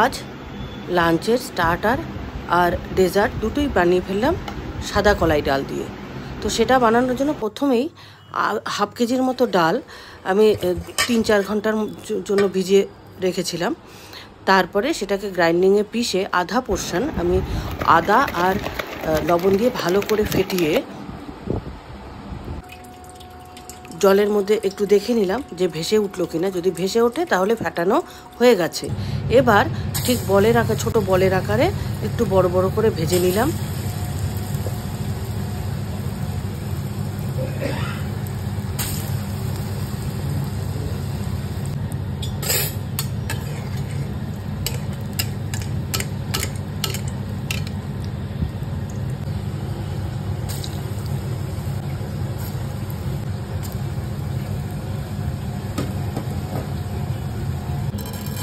আজ লাঞ্চের স্টার্টার আর ডেজার্ট দুটোই বানিয়ে ফেললাম সাদা কলাই ডাল দিয়ে। তো সেটা বানানোর জন্য প্রথমেই হাফ কেজির মতো ডাল আমি 3-4 ঘন্টার জন্য ভিজিয়ে রেখেছিলাম। তারপরে সেটাকে গ্রাইন্ডিংয়ে পিষে আধা পোর্শন আমি আদা আর লবণ দিয়ে ভালো করে ফেটিয়ে জলের মধ্যে একটু দেখে নিলাম যে ভেসে উঠলো কিনা। যদি ভেসে ওঠে তাহলে ফেটানো হয়ে গেছে। এবার ঠিক বলের আকারে, ছোট বলের আকারে একটু বড় বড় করে ভেজে নিলাম।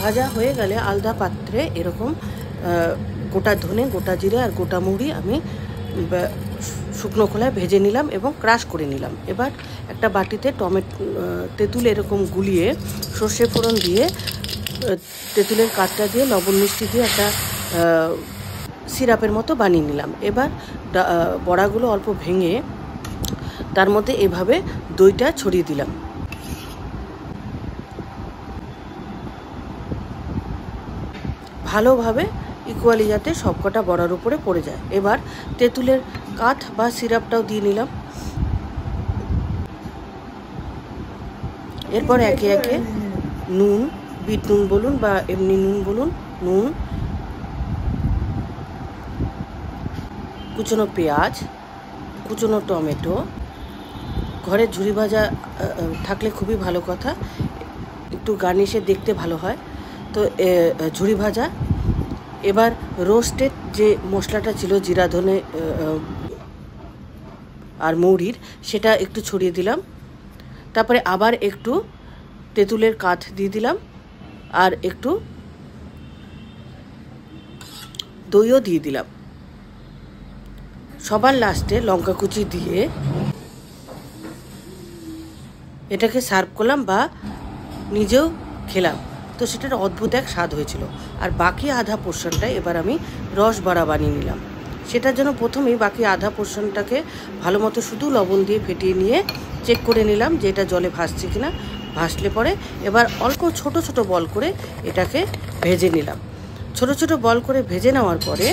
ভাজা হয়ে গেলে আলাদা পাত্রে এরকম গোটা ধনে, গোটা জিরে আর গোটা মুড়ি আমি শুকনো খোলায় ভেজে নিলাম এবং ক্রাশ করে নিলাম। এবার একটা বাটিতে তেঁতুল এরকম গুলিয়ে সর্ষে ফোড়ন দিয়ে তেঁতুলের কাঠটা দিয়ে লবণ মিষ্টি দিয়ে একটা সিরাপের মতো বানিয়ে নিলাম। এবার বড়াগুলো অল্প ভেঙে তার মধ্যে এভাবে দইটা ছড়িয়ে দিলাম। ভালোভাবে ইকুয়ালি যাতে সবকটা বড়ার উপরে পড়ে যায়। এবার তেঁতুলের কাঠ বা সিরাপটাও দিয়ে নিলাম। এরপর একে একে নুন, বিট নুন বলুন বা এমনি নুন বলুন, নুন, কুচনো পেঁয়াজ, কুচনো টমেটো, ঘরে ঝুরি ভাজা থাকলে খুবই ভালো কথা, একটু গার্নিশে দেখতে ভালো হয়। তো ঝুরি ভাজা, এবার রোস্টেড যে মশলাটা ছিল জিরা ধনে আর মৌরির, সেটা একটু ছড়িয়ে দিলাম। তারপরে আবার একটু তেঁতুলের কাঠ দিয়ে দিলাম আর একটু দইও দিয়ে দিলাম। সবার লাস্টে লঙ্কা কুচি দিয়ে এটাকে সার্ভ করলাম বা নিজেও খেলাম। তো সেটার অদ্ভুত এক স্বাদ হয়েছিল। আর বাকি আধা পোর্শনটা এবার আমি রস বড়া বানিয়ে নিলাম। সেটার জন্য প্রথমেই বাকি আধা পোর্শনটাকে ভালো মতো শুধু লবণ দিয়ে ফেটিয়ে নিয়ে চেক করে নিলাম যে এটা জলে ভাসছে কিনা। ভাসলে পরে এবার অল্প ছোট ছোট বল করে এটাকে ভেজে নিলাম। ছোট ছোট বল করে ভেজে নেওয়ার পরে